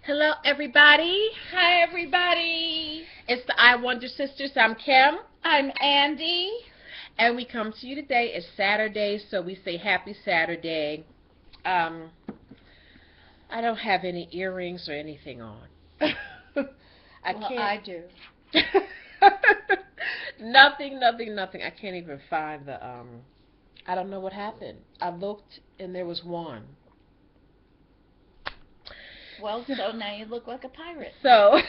Hello, everybody. Hi, everybody. It's the iWonder sisters. I'm Kim, I'm Andie. and we come to you today. It's Saturday, so we say Happy Saturday. Um, I don't have any earrings or anything on. I Well, can't. I do. Nothing. I can't even find the. I don't know what happened. I looked, and there was one. Well, so now you look like a pirate. So,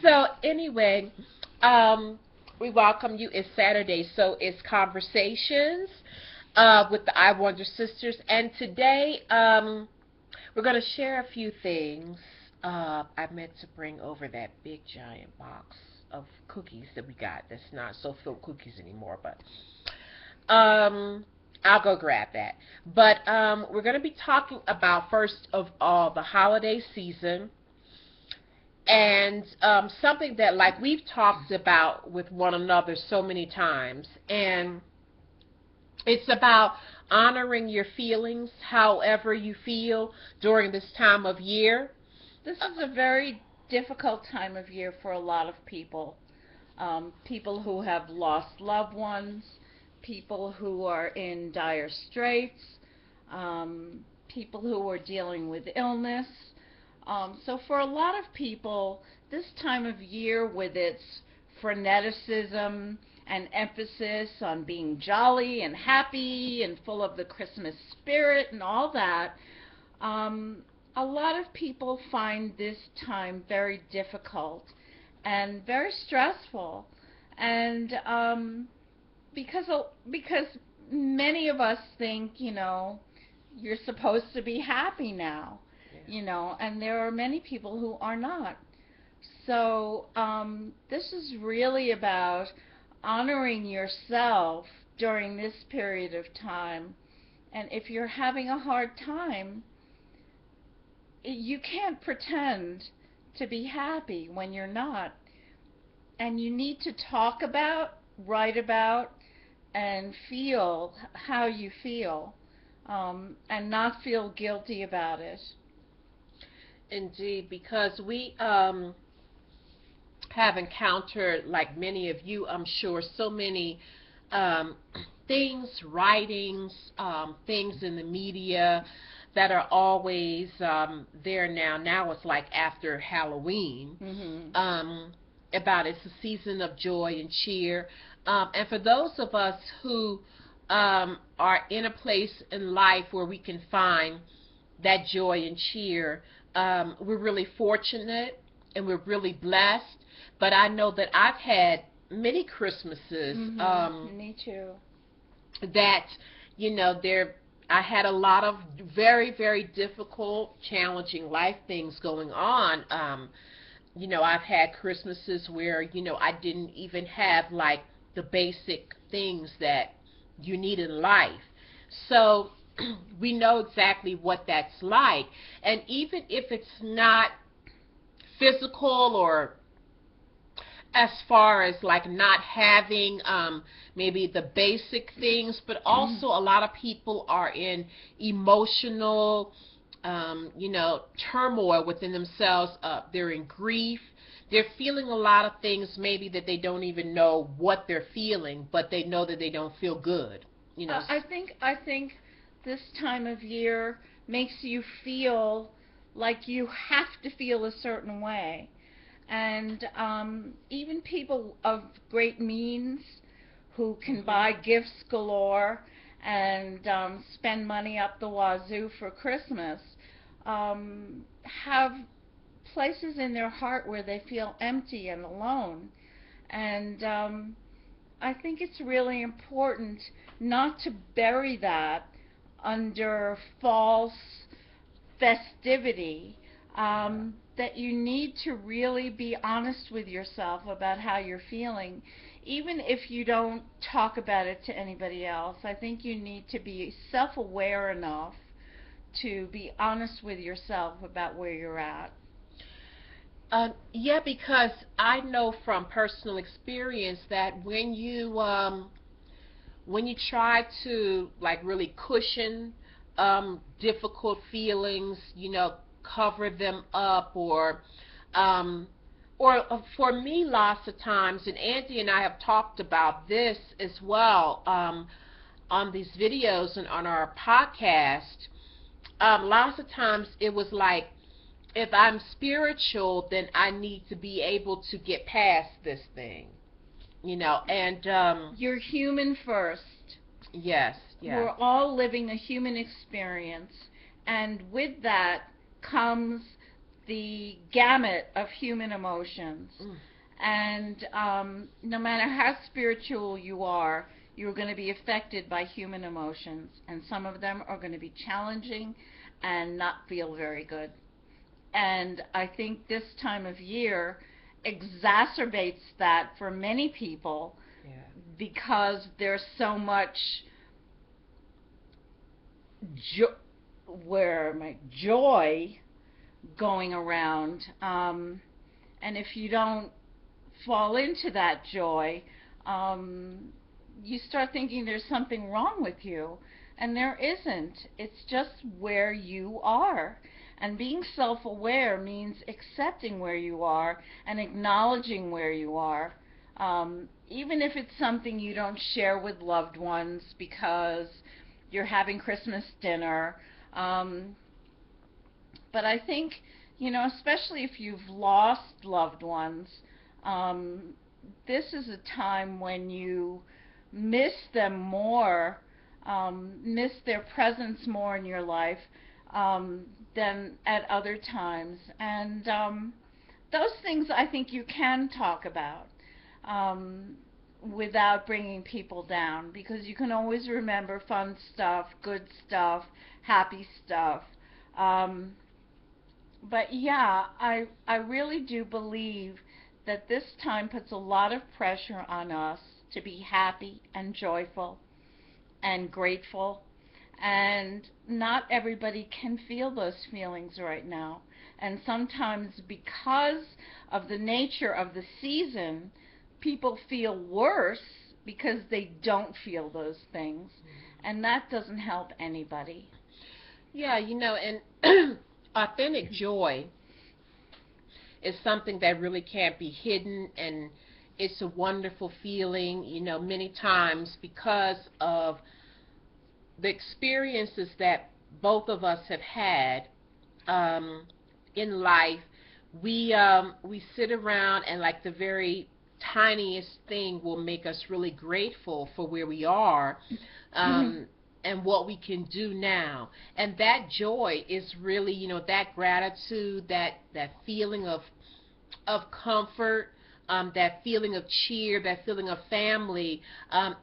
so anyway, we welcome you. It's Saturday, so it's conversations with the I Wonder sisters, and today we're going to share a few things. I meant to bring over that big giant box of cookies that we got. That's not so filled cookies anymore, but I'll go grab that. But we're going to be talking about, first of all, the holiday season, and something that, like, we've talked about with one another so many times, and it's about honoring your feelings however you feel during this time of year. This is a very difficult time of year for a lot of people. People who have lost loved ones, people who are in dire straits, people who are dealing with illness. So for a lot of people, this time of year, with its freneticism and emphasis on being jolly and happy and full of the Christmas spirit and all that, a lot of people find this time very difficult and very stressful. And because many of us think, you're supposed to be happy now, and there are many people who are not. So this is really about honoring yourself during this period of time. And if you're having a hard time, you can't pretend to be happy when you're not. And you need to talk about, write about, and feel how you feel, and not feel guilty about it. Indeed, because we have encountered, like many of you, I'm sure, so many um, things, writings, things in the media that are always there now. Now it's like after Halloween. About it's a season of joy and cheer. And for those of us who are in a place in life where we can find that joy and cheer, we're really fortunate and we're really blessed. But I know that I've had many Christmases Me too. that, there I had a lot of very, very difficult, challenging life things going on. I've had Christmases where, I didn't even have, like, the basic things that you need in life. So we know exactly what that's like. And even if it's not physical, or as far as like not having maybe the basic things, but also a lot of people are in emotional turmoil within themselves. They're in grief. They're feeling a lot of things maybe that they don't even know what they're feeling, but they know that they don't feel good. I think this time of year makes you feel like you have to feel a certain way. And even people of great means who can buy gifts galore and spend money up the wazoo for Christmas, have places in their heart where they feel empty and alone. And I think it's really important not to bury that under false festivity. That you need to really be honest with yourself about how you're feeling. Even if you don't talk about it to anybody else, I think you need to be self-aware enough to be honest with yourself about where you're at. Yeah, because I know from personal experience that when you try to, like, really cushion difficult feelings, cover them up, or for me, lots of times, and Andie and I have talked about this as well on these videos and on our podcast. Lots of times it was like, if I'm spiritual, then I need to be able to get past this thing, and You're human first. yes, yes, We're all living a human experience, and with that comes the gamut of human emotions. mm, And no matter how spiritual you are, you're going to be affected by human emotions, and some of them are going to be challenging and not feel very good. And I think this time of year exacerbates that for many people yeah, because there's so much jo- joy going around, and if you don't fall into that joy, you start thinking there's something wrong with you, and there isn't. It's just where you are. And being self-aware means accepting where you are and acknowledging where you are, even if it's something you don't share with loved ones because you're having Christmas dinner. But I think, especially if you've lost loved ones, this is a time when you miss them more, miss their presence more in your life than at other times. And those things I think you can talk about without bringing people down, because you can always remember fun stuff, good stuff, happy stuff. But yeah, I really do believe that this time puts a lot of pressure on us to be happy and joyful and grateful, and not everybody can feel those feelings right now. And sometimes because of the nature of the season, people feel worse because they don't feel those things, and that doesn't help anybody. yeah, and authentic joy is something that really can't be hidden, and it's a wonderful feeling, many times because of the experiences that both of us have had in life. We sit around, and like the very tiniest thing will make us really grateful for where we are, and what we can do now. And that joy is really, that gratitude, that feeling of comfort, that feeling of cheer, that feeling of family,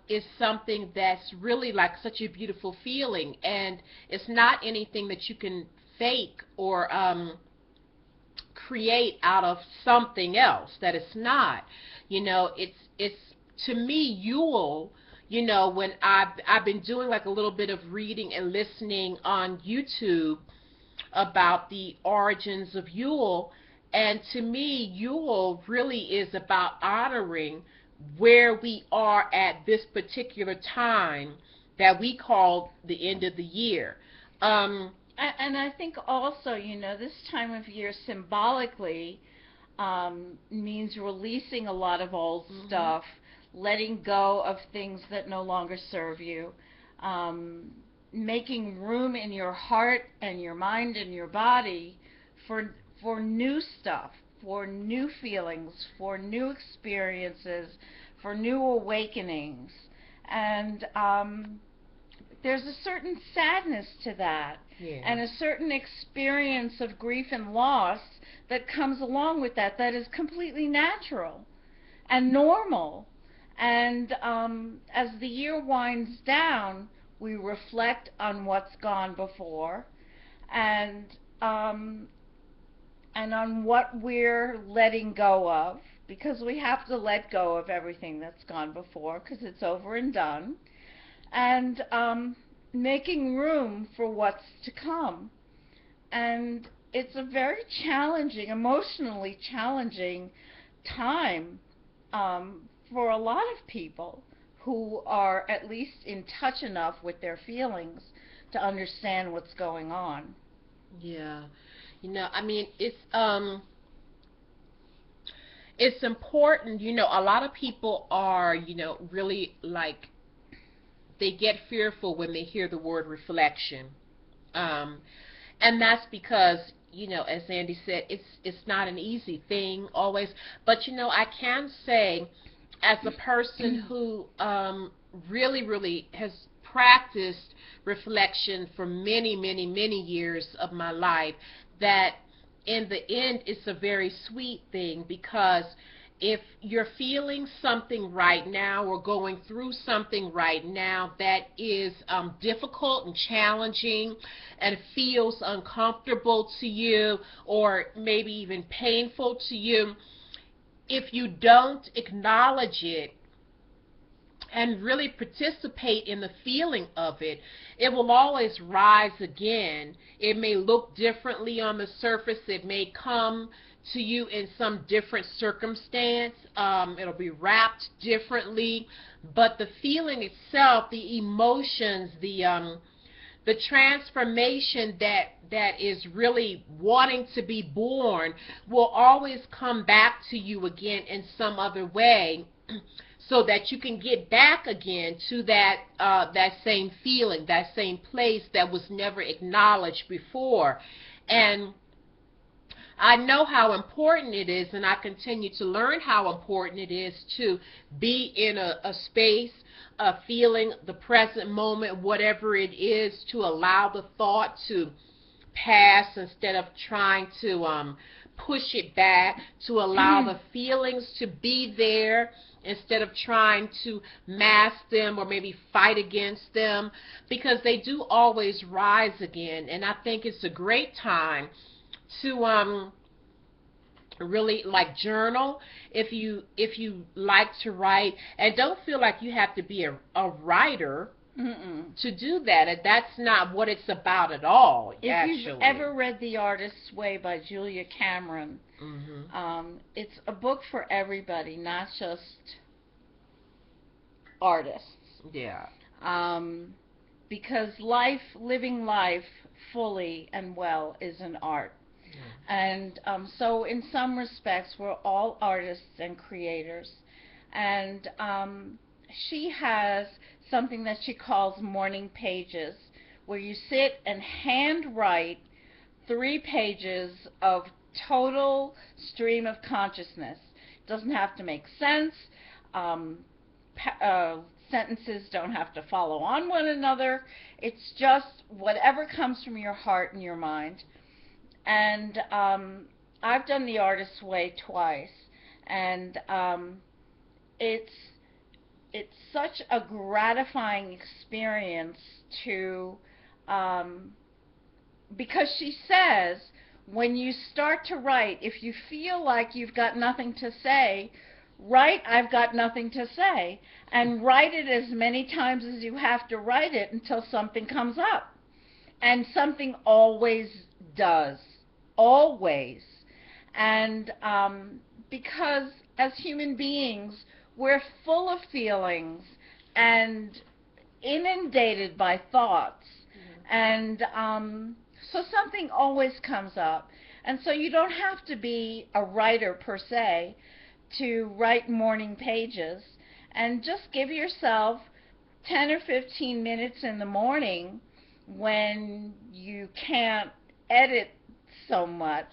is something that's really like such a beautiful feeling. And it's not anything that you can fake or create out of something else that it's not. It's to me, Yule, when I've been doing like a little bit of reading and listening on YouTube about the origins of Yule. And to me, Yule really is about honoring where we are at this particular time that we call the end of the year. And I think also, this time of year symbolically means releasing a lot of old stuff, letting go of things that no longer serve you, making room in your heart and your mind and your body for new stuff, for new feelings, for new experiences, for new awakenings. And there's a certain sadness to that, Yeah. and a certain experience of grief and loss that comes along with that is completely natural and normal. And as the year winds down, we reflect on what's gone before, and on what we're letting go of, because we have to let go of everything that's gone before because it's over and done, and making room for what's to come. And it's a very challenging, emotionally challenging time for a lot of people who are at least in touch enough with their feelings to understand what's going on. Yeah. I mean, it's important. A lot of people are, really like they get fearful when they hear the word reflection. Um, and that's because, as Andy said, it's not an easy thing always. But I can say, as a person who really, really has practiced reflection for many, many, many years of my life, that in the end it's a very sweet thing, because if you're feeling something right now or going through something right now that is difficult and challenging and feels uncomfortable to you, or maybe even painful to you, if you don't acknowledge it and really participate in the feeling of it, it will always rise again. It may look differently on the surface. It may come to you in some different circumstance. It'll be wrapped differently, but the feeling itself, the emotions, the transformation that is really wanting to be born will always come back to you again in some other way, so that you can get back again to that same feeling, that same place that was never acknowledged before. And I know how important it is, and I continue to learn how important it is to be in a space, feeling the present moment, whatever it is, to allow the thought to pass instead of trying to push it back, to allow the feelings to be there instead of trying to mask them or maybe fight against them, because they do always rise again. And I think it's a great time to really like journal if you like to write, and don't feel like you have to be a writer to do that. And that's not what it's about at all. If you've ever read The Artist's Way by Julia Cameron, it's a book for everybody, not just artists. Yeah. Because living life fully and well is an art. And so in some respects, we're all artists and creators. And she has something that she calls morning pages, where you sit and hand write 3 pages of total stream of consciousness. It doesn't have to make sense. Sentences don't have to follow on one another. It's just whatever comes from your heart and your mind. And I've done The Artist's Way twice, and it's such a gratifying experience to, because she says when you start to write, if you feel like you've got nothing to say, write "I've got nothing to say," and write it as many times as you have to write it until something comes up. And something always does. Always. And because as human beings, we're full of feelings and inundated by thoughts. And so something always comes up. And so you don't have to be a writer per se to write morning pages. And just give yourself 10 or 15 minutes in the morning when you can't edit so much,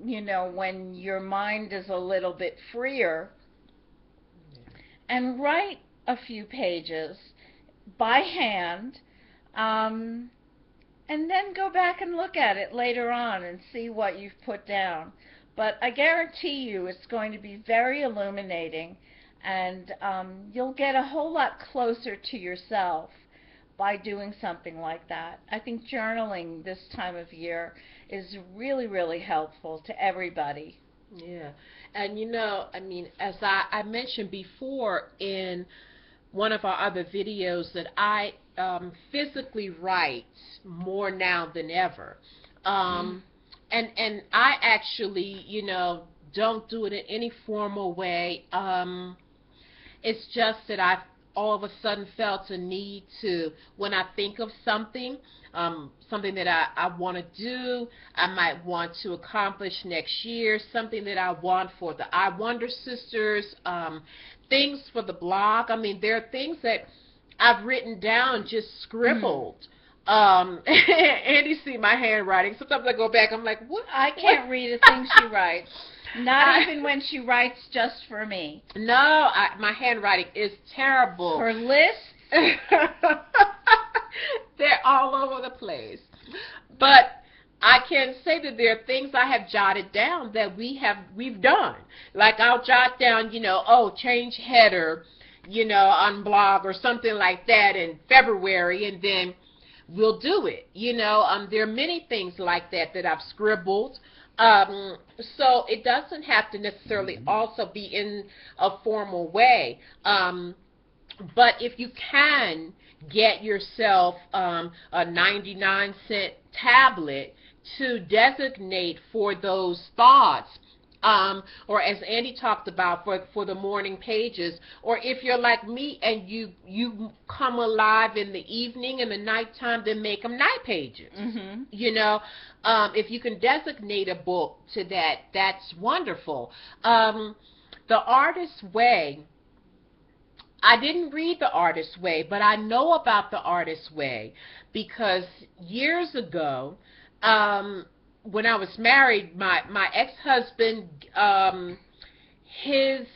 when your mind is a little bit freer, and write a few pages by hand, and then go back and look at it later on and see what you've put down. But I guarantee you it's going to be very illuminating, and you'll get a whole lot closer to yourself by doing something like that. I think journaling this time of year is really, really helpful to everybody. Yeah. And as I mentioned before in one of our other videos, that I physically write more now than ever. And I actually, don't do it in any formal way. It's just that all of a sudden felt a need to, when I think of something, something that I want to do, I might want to accomplish next year, something that I want for the iWonder sisters, things for the blog. I mean, there are things that I've written down, just scribbled. Andy see my handwriting. Sometimes I go back, I'm like, what? I can't read a thing she writes. Not even when she writes just for me. No, my handwriting is terrible. Her lists? They're all over the place. But I can say that there are things I have jotted down that we've done. Like I'll jot down, change header, on blog or something like that in February, and then we'll do it. There are many things like that I've scribbled. So it doesn't have to necessarily also be in a formal way. But if you can get yourself a 99-cent tablet to designate for those thoughts, or as Andy talked about for the morning pages, or if you're like me and you come alive in the evening and the nighttime, then make them night pages. Mm-hmm. If you can designate a book to that, that's wonderful. The Artist's Way, I didn't read The Artist's Way, but I know about The Artist's Way because years ago, when I was married, my ex-husband, his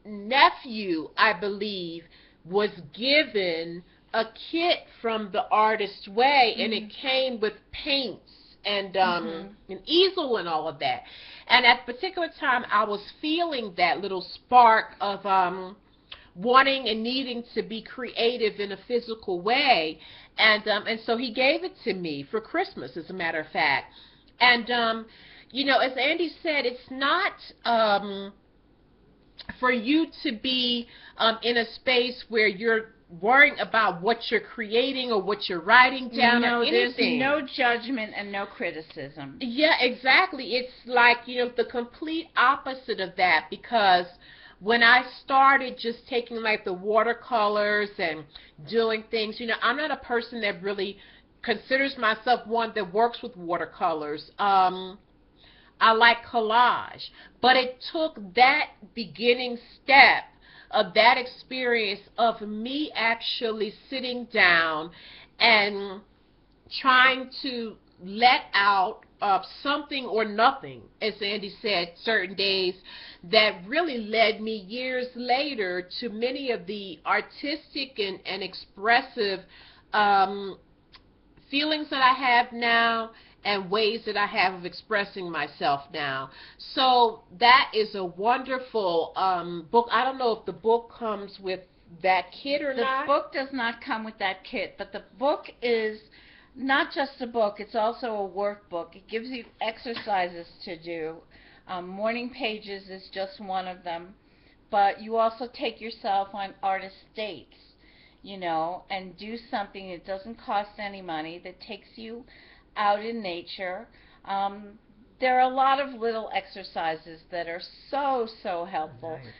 nephew, I believe, was given a kit from The Artist's Way, and it came with paints and an easel and all of that. And at a particular time, I was feeling that little spark of wanting and needing to be creative in a physical way, and so he gave it to me for Christmas, as a matter of fact. And as Andy said, it's not for you to be in a space where you're worrying about what you're creating or what you're writing down or anything. There's no judgment and no criticism. Yeah, exactly. It's like, the complete opposite of that, because when I started just taking like the watercolors and doing things, I'm not a person that really considers myself one that works with watercolors. I like collage, but it took that beginning step of that experience of me actually sitting down and trying to let out something or nothing, as Andy said, certain days, that really led me years later to many of the artistic and expressive feelings that I have now and ways that I have of expressing myself now. So that is a wonderful book. I don't know if the book comes with that kit or not. The book does not come with that kit, but the book is not just a book, it's also a workbook. It gives you exercises to do. Morning Pages is just one of them, but you also take yourself on artist dates, and do something that doesn't cost any money, that takes you out in nature. There are a lot of little exercises that are so helpful. Nice.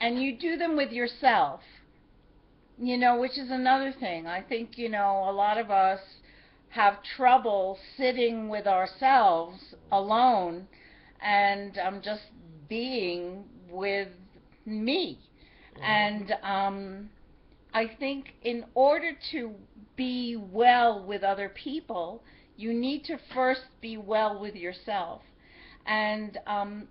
And you do them with yourself, which is another thing. I think, a lot of us have trouble sitting with ourselves alone and just being with me. And I think in order to be well with other people, you need to first be well with yourself. And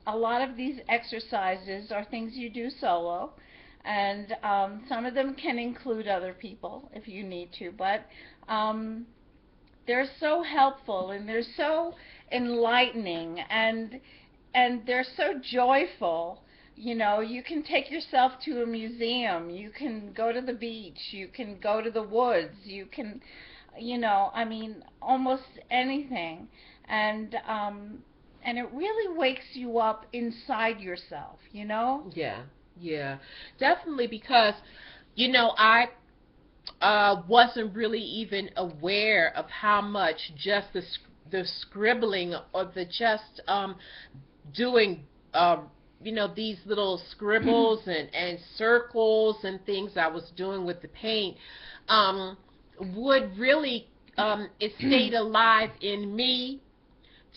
a lot of these exercises are things you do solo, and some of them can include other people if you need to, but they're so helpful and they're so enlightening and they're so joyful. You can take yourself to a museum, you can go to the beach, you can go to the woods, you can, almost anything. And it really wakes you up inside yourself, Yeah, definitely, because, I wasn't really even aware of how much just the scribbling or the just doing these little scribbles and circles and things I was doing with the paint, would really, it stayed alive in me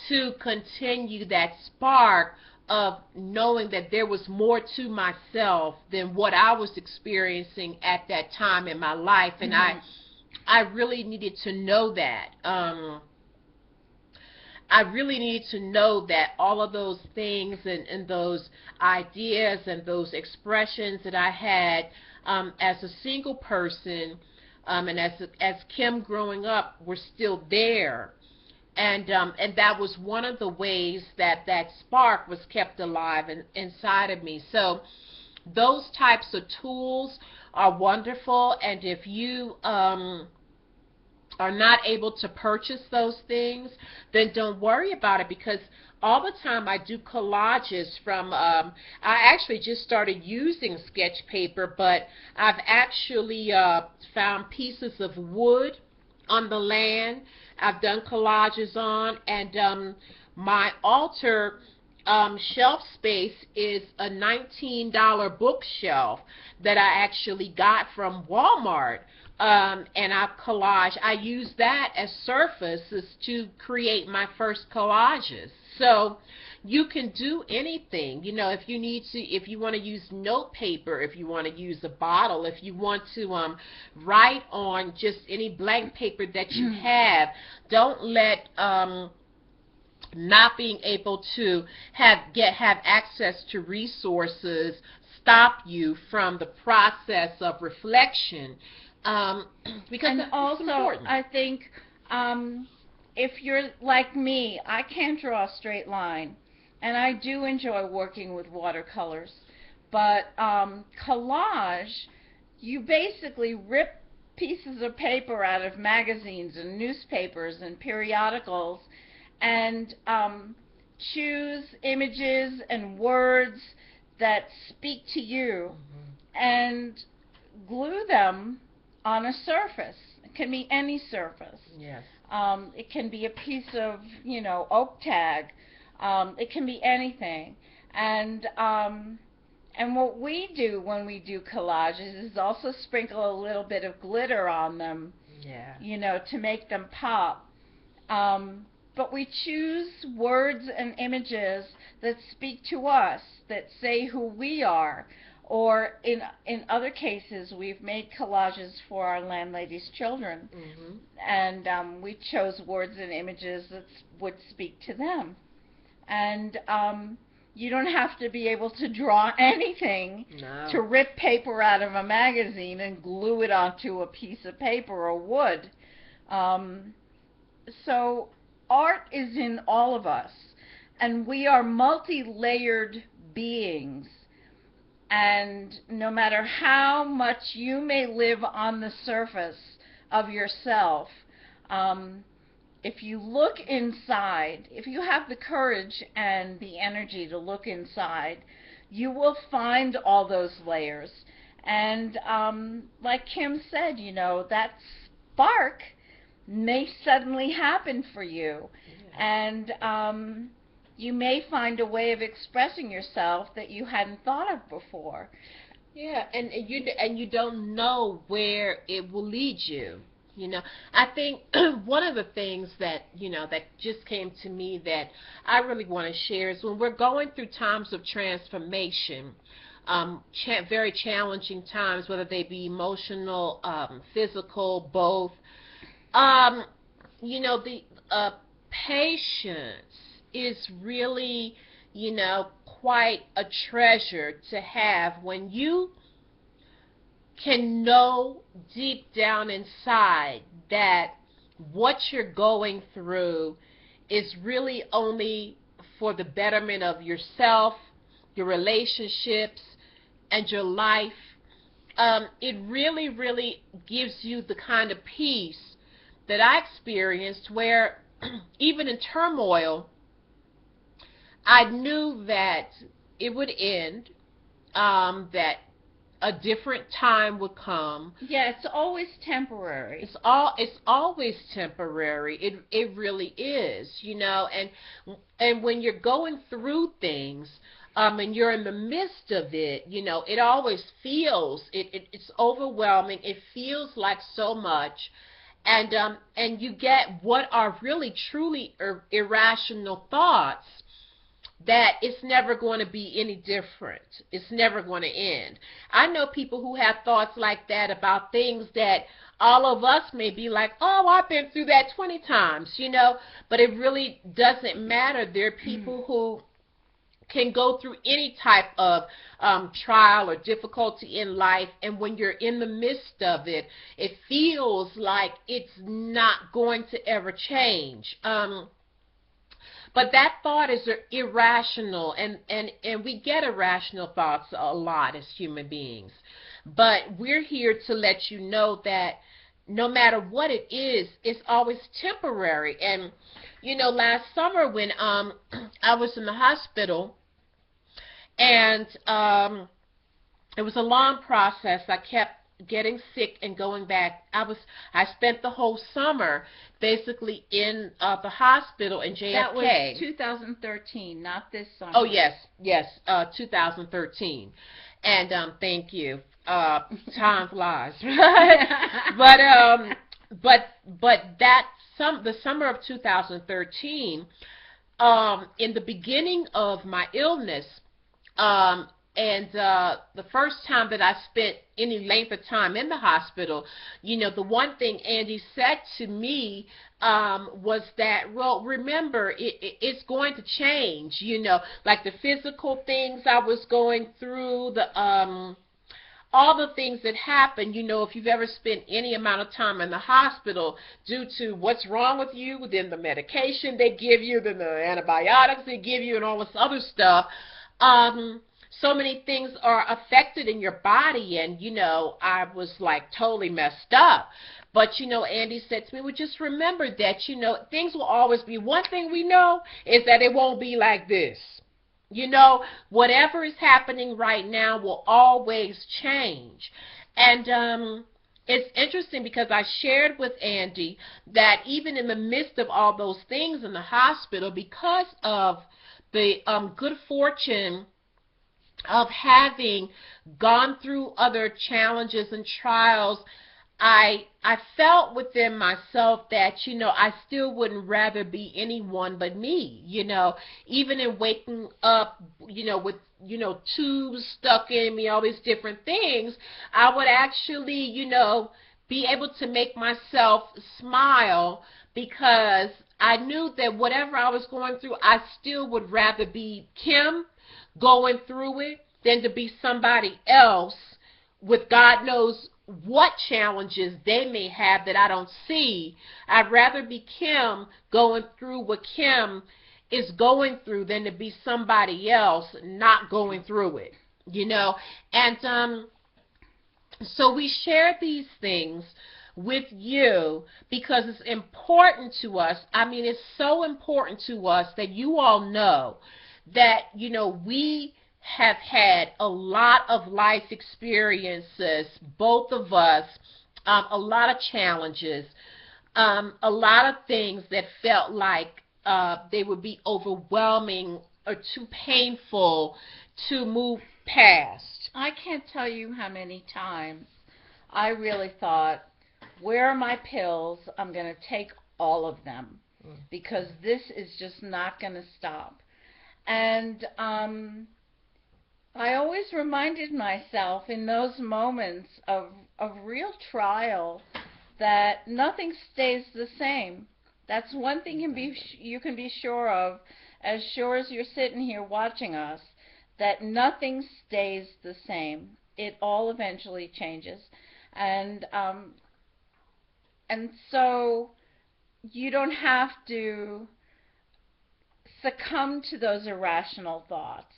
to continue that spark of knowing that there was more to myself than what I was experiencing at that time in my life. And I really needed to know that. I really needed to know that all of those things and those ideas and those expressions that I had as a single person and as Kim growing up were still there. And that was one of the ways that that spark was kept alive inside of me. So those types of tools are wonderful, and if you are not able to purchase those things, then don't worry about it, because all the time I do collages from, I actually just started using sketch paper, but I've actually found pieces of wood on the land I've done collages on, and my altar shelf space is a $19 bookshelf that I actually got from Walmart. And I use that as surfaces to create my first collages. So you can do anything, if you want to use note paper, if you want to use a bottle, if you want to write on just any blank paper that you have. Don't let not being able to have access to resources stop you from the process of reflection. Because and it's also, important. I think if you're like me, I can't draw a straight line, and I do enjoy working with watercolors. But collage, you basically rip pieces of paper out of magazines and newspapers and periodicals and choose images and words that speak to you and glue them on a surface. It can be any surface. Yes. It can be a piece of, oak tag. It can be anything. And what we do when we do collages is also sprinkle a little bit of glitter on them, Yeah. to make them pop. But we choose words and images that speak to us, that say who we are. Or in other cases, we've made collages for our landlady's children, and we chose words and images that would speak to them. And you don't have to be able to draw anything to rip paper out of a magazine and glue it onto a piece of paper or wood. So art is in all of us, and we are multi-layered beings. And no matter how much you may live on the surface of yourself, if you look inside, if you have the courage and the energy to look inside, you will find all those layers. And like Kim said, that spark may suddenly happen for you. And you may find a way of expressing yourself that you hadn't thought of before. Yeah, and you don't know where it will lead you. I think one of the things that that just came to me that I really want to share is when we're going through times of transformation, very challenging times, whether they be emotional, physical, both. The patience is really, quite a treasure to have when you can know deep down inside that what you're going through is really only for the betterment of yourself, your relationships, and your life. It really, really gives you the kind of peace that I experienced where even in turmoil, I knew that it would end, that a different time would come. Yeah, it's always temporary. It's always temporary. It really is, and when you're going through things, and you're in the midst of it, it always feels it's overwhelming. It feels like so much, and you get what are really truly irrational thoughts that it's never going to be any different. It's never going to end. I know people who have thoughts like that about things that all of us may be like, oh, I've been through that 20 times, but it really doesn't matter. There are people who can go through any type of trial or difficulty in life, and when you're in the midst of it, it feels like it's not going to ever change. But that thought is irrational, and we get irrational thoughts a lot as human beings. But we're here to let you know that no matter what it is, it's always temporary. And, last summer when I was in the hospital, and it was a long process. I kept getting sick and going back. I spent the whole summer basically in the hospital in JFK. That was 2013, not this summer. Oh yes, 2013. And thank you. Time flies. but the summer of 2013, in the beginning of my illness, and the first time that I spent any length of time in the hospital, the one thing Andie said to me was that, well, remember, it's going to change, like the physical things I was going through, all the things that happen. If you've ever spent any amount of time in the hospital due to what's wrong with you, then the medication they give you, then the antibiotics they give you, and all this other stuff, so many things are affected in your body, and I was like totally messed up. But Andie said to me, well, just remember that things will always be. One thing we know is that it won't be like this. Whatever is happening right now will always change. And it's interesting because I shared with Andie that even in the midst of all those things in the hospital, because of the good fortune of having gone through other challenges and trials, I felt within myself that, I still wouldn't rather be anyone but me, even in waking up, with, tubes stuck in me, all these different things, I would actually, be able to make myself smile because I knew that whatever I was going through, I still would rather be Kimm going through it than to be somebody else with God knows what challenges they may have that I don't see. I'd rather be Kimm going through what Kimm is going through than to be somebody else not going through it, And so we share these things with you because it's important to us. I mean, it's so important to us that you all know that, we have had a lot of life experiences, both of us, a lot of challenges, a lot of things that felt like they would be overwhelming or too painful to move past. I can't tell you how many times I really thought, where are my pills? I'm going to take all of them because this is just not going to stop. And I always reminded myself in those moments of real trial that nothing stays the same. That's one thing you can be sure of, as sure as you're sitting here watching us, that nothing stays the same. It all eventually changes. And so you don't have to succumb to those irrational thoughts.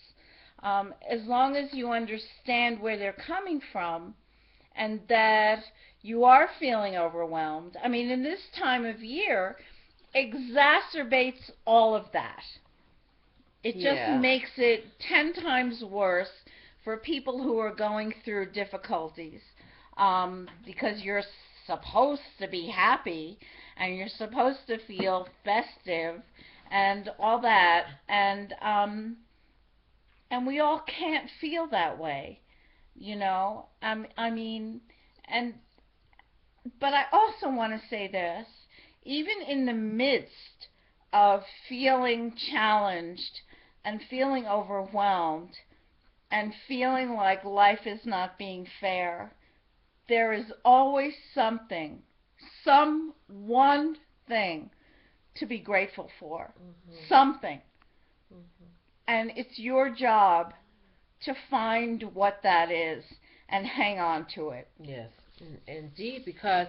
As long as you understand where they're coming from and that you are feeling overwhelmed. I mean, in this time of year, exacerbates all of that. It just makes it 10 times worse for people who are going through difficulties, because you're supposed to be happy and you're supposed to feel festive and all that, and And we all can't feel that way, I mean, and but I also want to say this, even in the midst of feeling challenged and feeling overwhelmed and feeling like life is not being fair, there is always something, some one thing to be grateful for. Something. And it's your job to find what that is and hang on to it. Yes, indeed, because,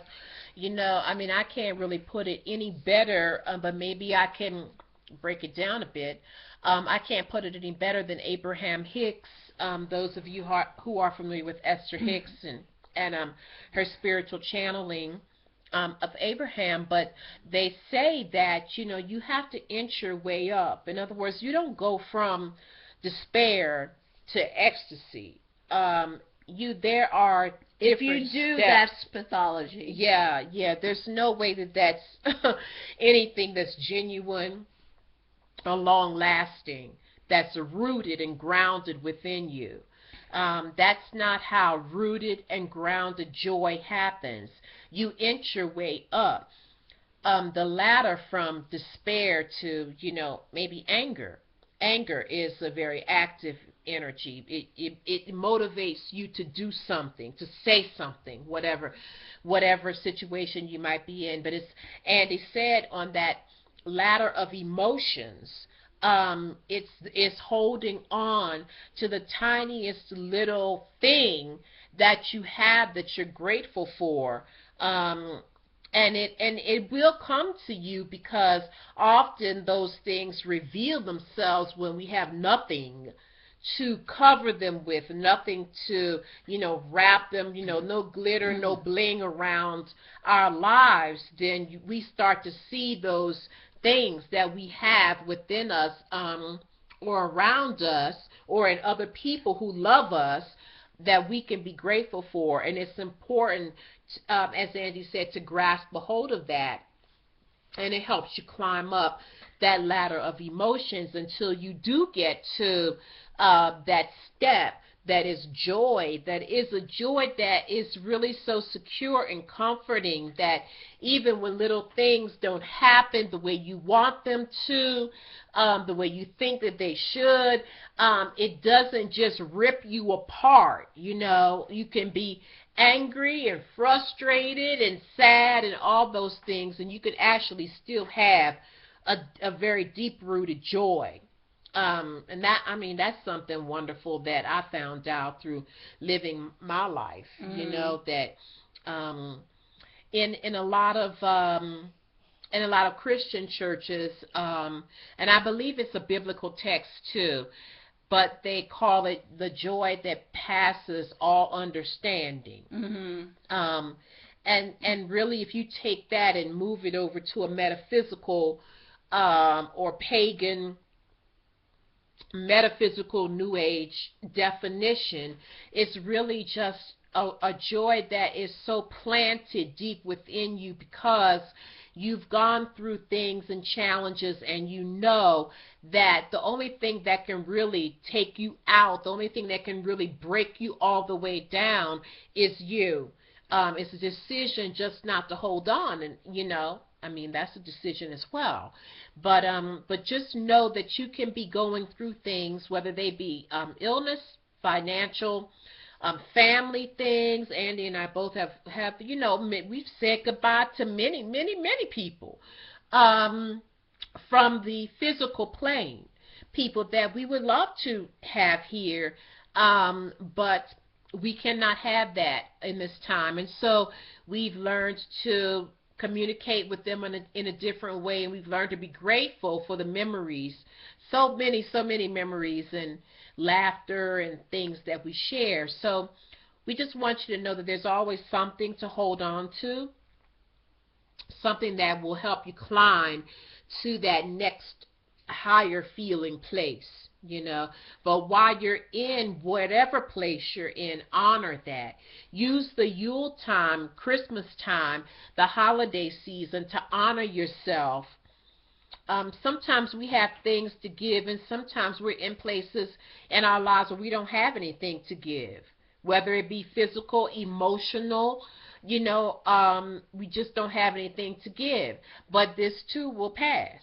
I mean, I can't really put it any better, but maybe I can break it down a bit. I can't put it any better than Abraham Hicks. Those of you who are familiar with Esther Hicks and her spiritual channeling of Abraham, but they say that, you have to inch your way up. In other words, you don't go from despair to ecstasy. There are If you different do, steps. that's pathology. Yeah. There's no way that's anything that's genuine or long lasting, that's rooted and grounded within you. That's not how rooted and grounded joy happens. You inch your way up. The ladder from despair to, maybe anger. Anger is a very active energy. It motivates you to do something, to say something, whatever situation you might be in. But it's Andy said, on that ladder of emotions, it's holding on to the tiniest little thing that you have that you're grateful for. And it will come to you, because often those things reveal themselves when we have nothing to cover them with, nothing to, wrap them, no glitter, no bling around our lives. Then we start to see those things that we have within us, or around us, or in other people who love us, that we can be grateful for. And it's important, as Andy said, to grasp a hold of that, and it helps you climb up that ladder of emotions until you do get to that step that is joy, that is a joy that is really so secure and comforting, that even when little things don't happen the way you want them to, the way you think that they should, it doesn't just rip you apart. You can be angry and frustrated and sad and all those things, and you can actually still have a very deep-rooted joy. And that's something wonderful that I found out through living my life. That in a lot of Christian churches, and I believe it's a biblical text too, but they call it the joy that passes all understanding. And really, if you take that and move it over to a metaphysical or pagan, metaphysical New Age definition, it's really just a joy that is so planted deep within you, because you've gone through things and challenges, and you know that the only thing that can really take you out, the only thing that can really break you all the way down is you. It's a decision just not to hold on, and that's a decision as well. But just know that you can be going through things, whether they be illness, financial, family things. Andy and I both have we've said goodbye to many people from the physical plane, people that we would love to have here, but we cannot have that in this time. And so we've learned to communicate with them in a different way, and we've learned to be grateful for the memories, so many memories and laughter and things that we share. So we just want you to know that there's always something to hold on to, something that will help you climb to that next higher feeling place. But while you're in whatever place you're in, honor that. Use the Yule time, Christmas time, the holiday season to honor yourself sometimes we have things to give, and sometimes we're in places in our lives where we don't have anything to give, whether it be physical, emotional, we just don't have anything to give. But this too will pass.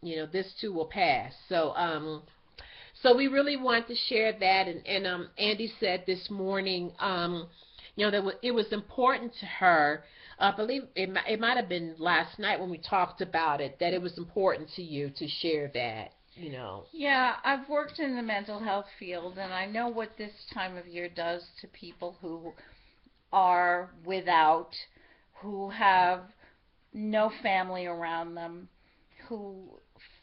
This too will pass. So we really want to share that, and Andie said this morning, that it was important to her. I believe it might have been last night when we talked about it, that it was important to you to share that. Yeah, I've worked in the mental health field, and I know what this time of year does to people who are without, who have no family around them, who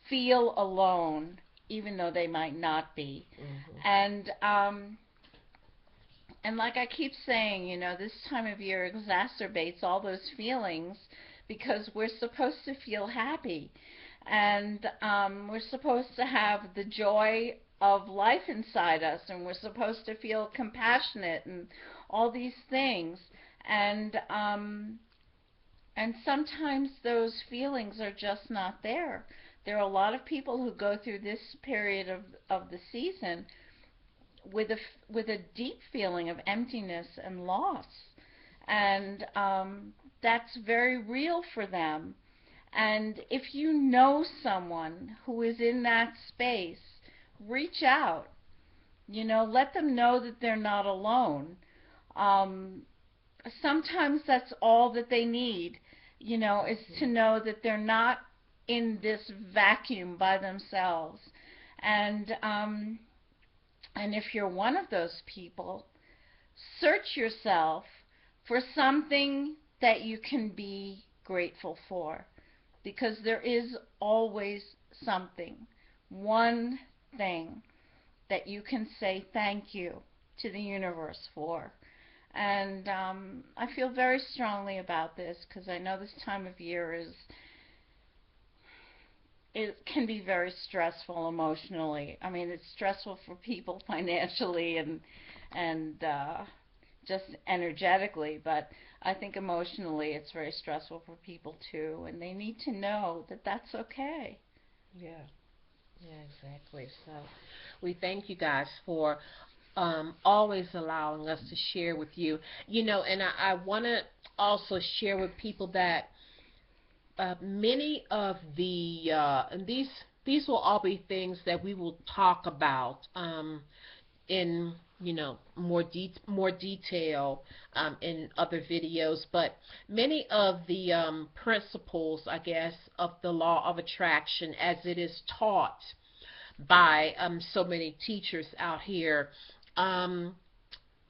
feel alone, even though they might not be. Mm-hmm. And like I keep saying, this time of year exacerbates all those feelings because we're supposed to feel happy, and we're supposed to have the joy of life inside us, and we're supposed to feel compassionate and all these things. And sometimes those feelings are just not there. There are a lot of people who go through this period of the season with a deep feeling of emptiness and loss, and that's very real for them. And if you know someone who is in that space, reach out. Let them know that they're not alone. Sometimes that's all that they need, is to know that they're not in this vacuum by themselves. And if you're one of those people, search yourself for something that you can be grateful for, because there is always something, one thing that you can say thank you to the universe for. And I feel very strongly about this because I know this time of year it can be very stressful emotionally. I mean, it's stressful for people financially and just energetically, but I think emotionally it's very stressful for people too, and they need to know that that's okay. Yeah, yeah, exactly. So we thank you guys for always allowing us to share with you. And I want to also share with people that many of and these will all be things that we will talk about in more detail in other videos. But many of the principles, I guess, of the law of attraction, as it is taught by so many teachers out here, are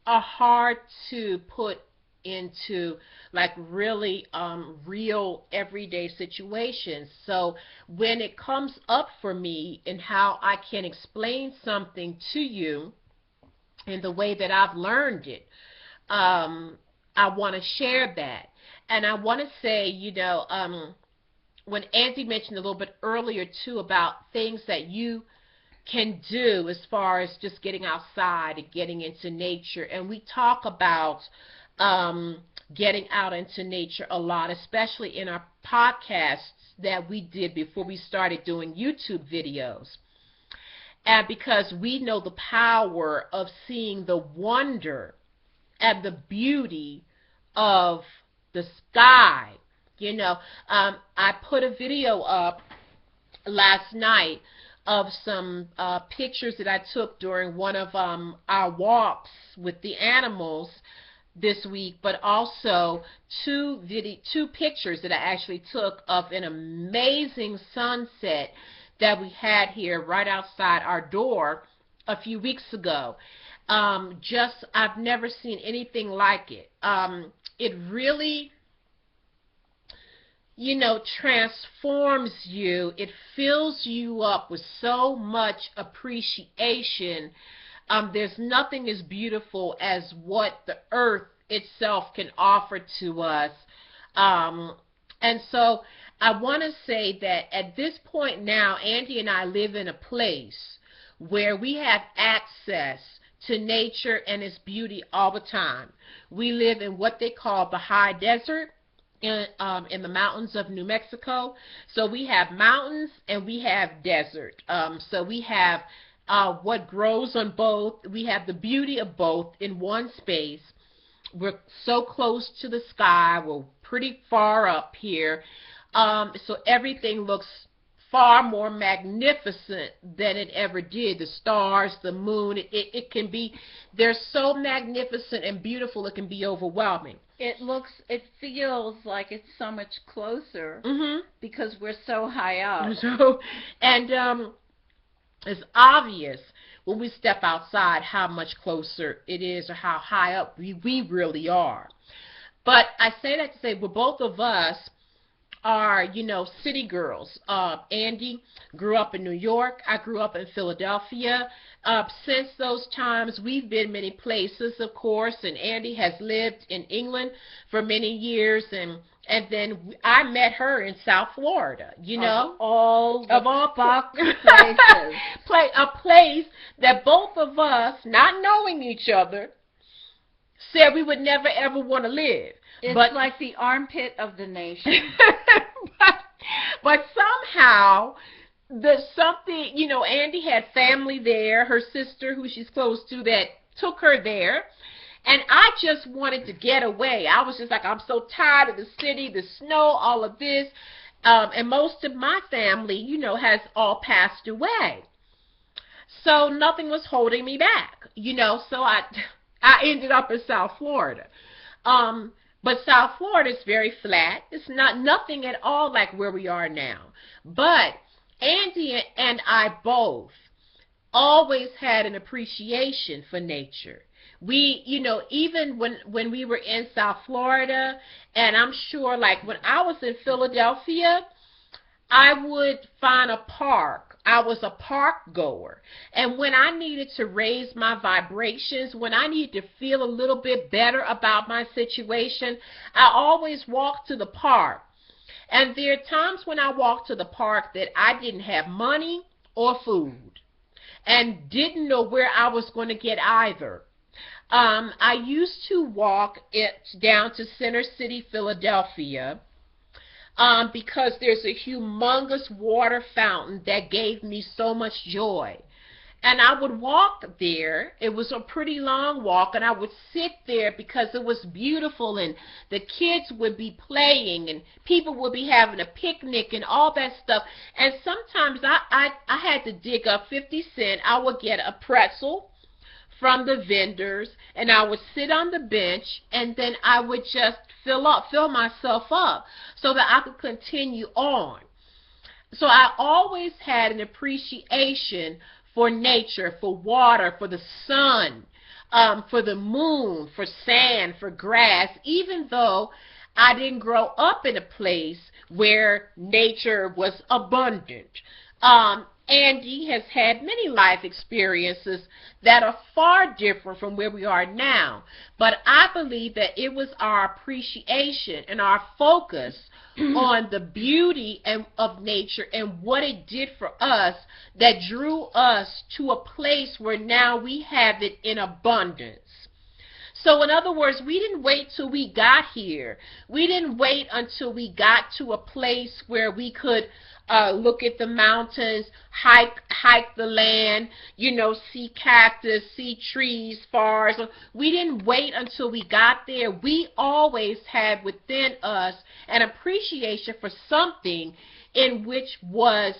hard to put into like really real everyday situations. So when it comes up for me and how I can explain something to you in the way that I've learned it, I want to share that. And I want to say, when Andie mentioned a little bit earlier too about things that you can do as far as just getting outside and getting into nature. And we talk about getting out into nature a lot, especially in our podcasts that we did before we started doing YouTube videos. And because we know the power of seeing the wonder and the beauty of the sky. I put a video up last night of some pictures that I took during one of our walks with the animals this week, but also two pictures that I actually took of an amazing sunset that we had here right outside our door a few weeks ago. I've never seen anything like it. It really transforms you. It fills you up with so much appreciation. There's nothing as beautiful as what the earth itself can offer to us. And so I want to say that at this point now, Andie and I live in a place where we have access to nature and its beauty all the time. We live in what they call the high desert. in the mountains of New Mexico. So we have mountains and we have desert. So we have what grows on both. We have the beauty of both in one space. We're so close to the sky. We're pretty far up here. So everything looks far more magnificent than it ever did. The stars, the moon, it can be, they're so magnificent and beautiful it can be overwhelming. It feels like it's so much closer Mm-hmm. because we're so high up. So, and it's obvious when we step outside how much closer it is or how high up we really are. But I say that to say, well, both of us are, city girls. Andie grew up in New York. I grew up in Philadelphia. Since those times, we've been many places, of course, and Andie has lived in England for many years, and then I met her in South Florida, Of all fuck places. A place that both of us, not knowing each other, said we would never ever want to live. It's like the armpit of the nation. but somehow there's something, Andie had family there, her sister who she's close to, that took her there. And I just wanted to get away. I was just like, I'm so tired of the city, the snow, all of this. And most of my family, has all passed away. So nothing was holding me back, So I ended up in South Florida. But South Florida is very flat. It's nothing at all like where we are now. But Andie and I both always had an appreciation for nature. We, even when we were in South Florida, and I'm sure like when I was in Philadelphia, I would find a park. I was a park goer. And when I needed to raise my vibrations, when I needed to feel a little bit better about my situation, I always walked to the park. And there are times when I walked to the park that I didn't have money or food and didn't know where I was going to get either. I used to walk down to Center City, Philadelphia, because there's a humongous water fountain that gave me so much joy. And I would walk there. It was a pretty long walk, and I would sit there because it was beautiful, and the kids would be playing, and people would be having a picnic and all that stuff. And sometimes I had to dig up 50 cents. I would get a pretzel from the vendors, and I would sit on the bench, and then I would just fill myself up so that I could continue on. So I always had an appreciation for nature, for water, for the sun, for the moon, for sand, for grass, even though I didn't grow up in a place where nature was abundant. Andie has had many life experiences that are far different from where we are now. But I believe that it was our appreciation and our focus on the beauty of nature and what it did for us that drew us to a place where now we have it in abundance. So in other words, we didn't wait till we got here. We didn't wait until we got to a place where we could look at the mountains, hike the land, see cactus, see trees, forest. We didn't wait until we got there. We always had within us an appreciation for something in which was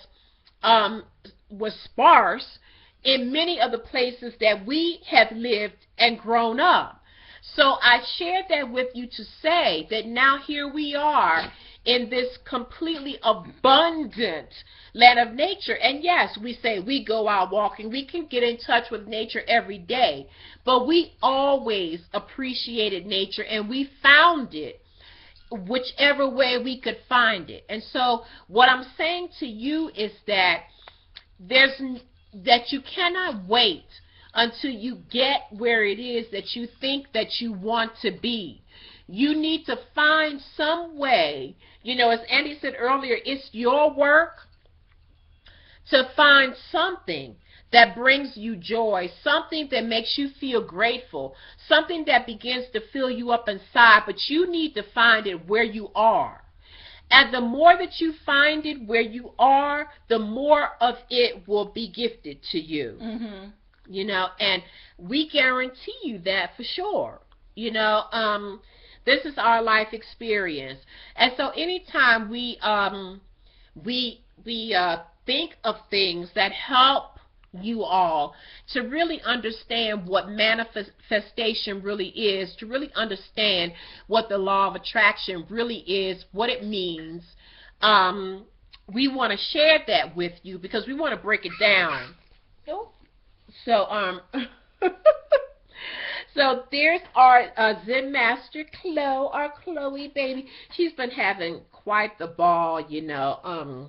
sparse in many of the places that we have lived and grown up. So I shared that with you to say that now here we are in this completely abundant land of nature. And yes, we say we go out walking. We can get in touch with nature every day. But we always appreciated nature, and we found it whichever way we could find it. And so what I'm saying to you is that you cannot wait until you get where it is that you think that you want to be. You need to find some way, as Andie said earlier, it's your work to find something that brings you joy, something that makes you feel grateful, something that begins to fill you up inside, but you need to find it where you are. And the more that you find it where you are, the more of it will be gifted to you. Mm-hmm. You know, and we guarantee you that for sure. You know, this is our life experience. And so anytime we think of things that help you all to really understand what manifestation really is, to really understand what the law of attraction really is, what it means, we want to share that with you because we want to break it down. Oh. So, so there's our Zen Master Chloe baby. She's been having quite the ball, you know,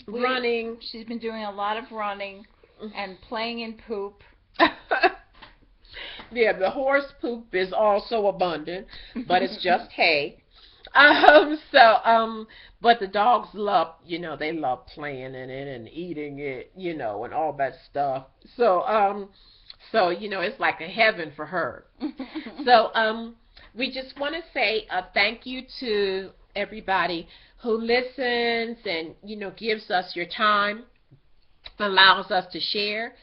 running. She's been doing a lot of running and playing in poop. Yeah, the horse poop is also abundant, but it's just hay. But the dogs love, you know, they love playing in it and eating it, you know, and all that stuff. So, you know, it's like a heaven for her. So, we just want to say thank you to everybody who listens and, you know, gives us your time, allows us to share.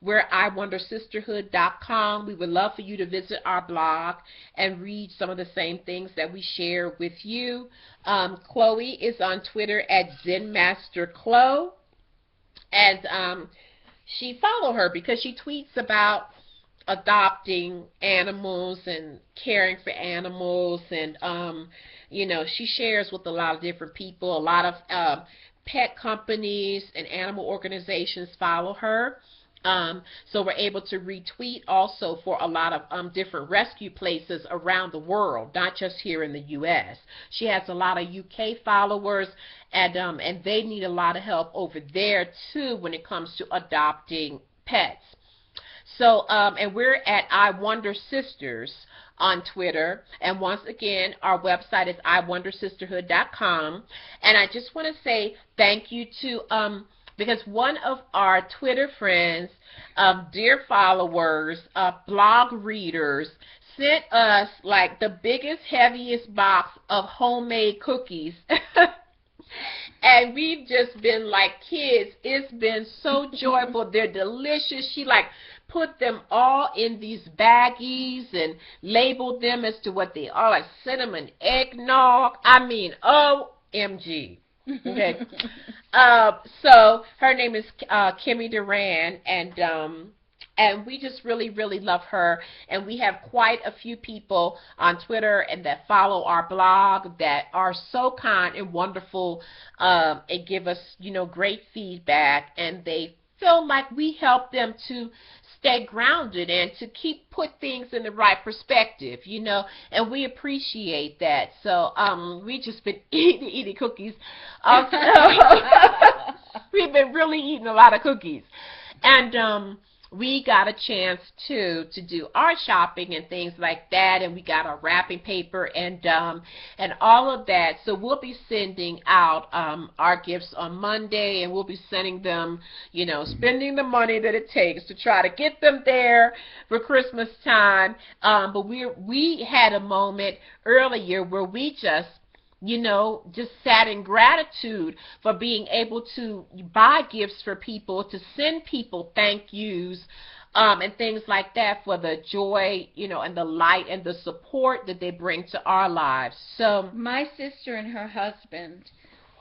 We're iWonderSisterhood.com. We would love for you to visit our blog and read some of the same things that we share with you. Chloe is on Twitter at ZenMasterChloe. And she follow her because she tweets about adopting animals and caring for animals, and you know, she shares with a lot of different people. A lot of pet companies and animal organizations follow her. So we're able to retweet also for a lot of different rescue places around the world, not just here in the U.S. She has a lot of UK followers, and they need a lot of help over there too when it comes to adopting pets. So, and we're at iWonder Sisters on Twitter. And once again, our website is iWonderSisterhood.com. And I just want to say thank you to, because one of our Twitter friends, dear followers, blog readers, sent us like the biggest, heaviest box of homemade cookies. And we've just been like kids. It's been so joyful. They're delicious. She like put them all in these baggies and labeled them as to what they are, like cinnamon eggnog. I mean, OMG. Okay. So her name is Kimmy Duran, and we just really, really love her. And we have quite a few people on Twitter and that follow our blog that are so kind and wonderful, and give us, you know, great feedback. And they feel like we help them to stay grounded and to put things in the right perspective, you know, and we appreciate that. So we just been eating cookies. We've been really eating a lot of cookies. And we got a chance to do our shopping and things like that, and we got our wrapping paper and all of that. So we'll be sending out our gifts on Monday, and we'll be sending them, you know, spending the money that it takes to try to get them there for Christmas time. But we had a moment earlier where we just, you know, just sat in gratitude for being able to buy gifts for people, to send people thank yous, and things like that for the joy, you know, and the light and the support that they bring to our lives. So my sister and her husband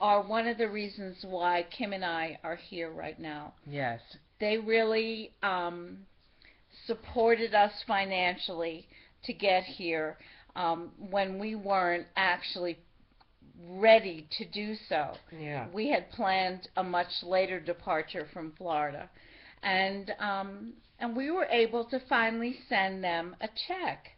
are one of the reasons why Kim and I are here right now. yes, They really supported us financially to get here when we weren't actually ready to do so. yeah, We had planned a much later departure from Florida, and we were able to finally send them a check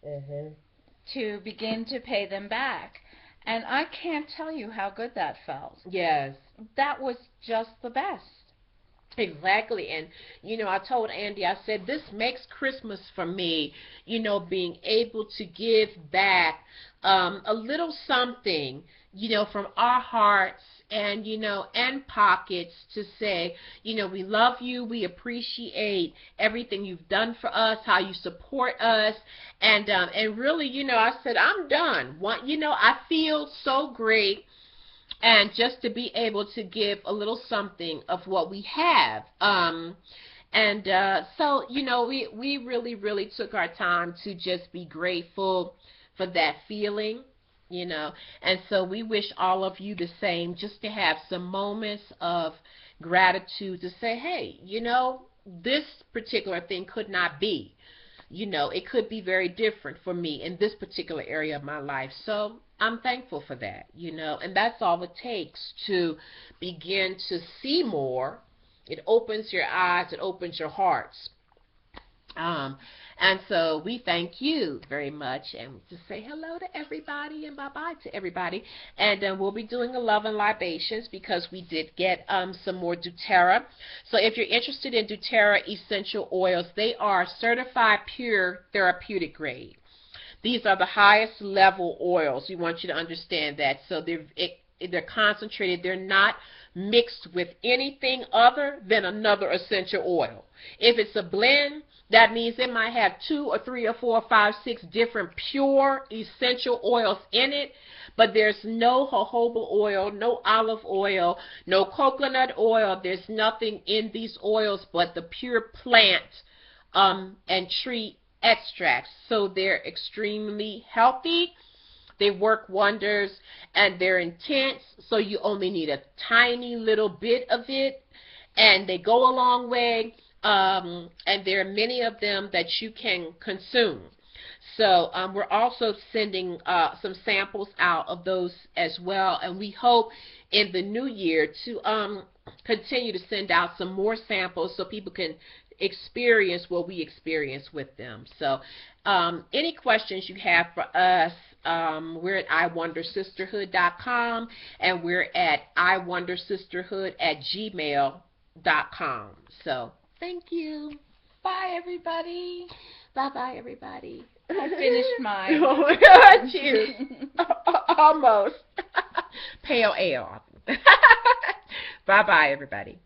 to begin to pay them back. And I can't tell you how good that felt. yes. That was just the best. Exactly. And, you know, I told Andy, I said, this makes Christmas for me, you know, being able to give back a little something, from our hearts and, and pockets to say, we love you, we appreciate everything you've done for us, how you support us, and really, I said, I'm done. I feel so great, and just to be able to give a little something of what we have. So, we really, really took our time to just be grateful for that feeling, and so we wish all of you the same, just to have some moments of gratitude to say, hey, this particular thing could not be. It could be very different for me in this particular area of my life. So I'm thankful for that, and that's all it takes to begin to see more. It opens your eyes, it opens your hearts. And so we thank you very much, and just say hello to everybody and bye-bye to everybody. And we'll be doing a love and libations because we did get some more doTERRA. So if you're interested in doTERRA essential oils, they are certified pure therapeutic grade. These are the highest level oils. We want you to understand that. So they're concentrated. They're not mixed with anything other than another essential oil. If it's a blend, that means it might have 2 or 3 or 4 or 5, 6 different pure essential oils in it, but there's no jojoba oil, no olive oil, no coconut oil. There's nothing in these oils but the pure plant and tree extracts. So they're extremely healthy. They work wonders, and they're intense, so you only need a tiny little bit of it, and they go a long way, and there are many of them that you can consume. So we're also sending some samples out of those as well, and we hope in the new year to continue to send out some more samples so people can experience what we experience with them. So any questions you have for us, we're at iWonderSisterhood.com, and we're at iWonderSisterhood@gmail.com. So thank you. Bye, everybody. Bye-bye, everybody. I finished mine. Cheers. Almost. Pale ale. Bye-bye, everybody.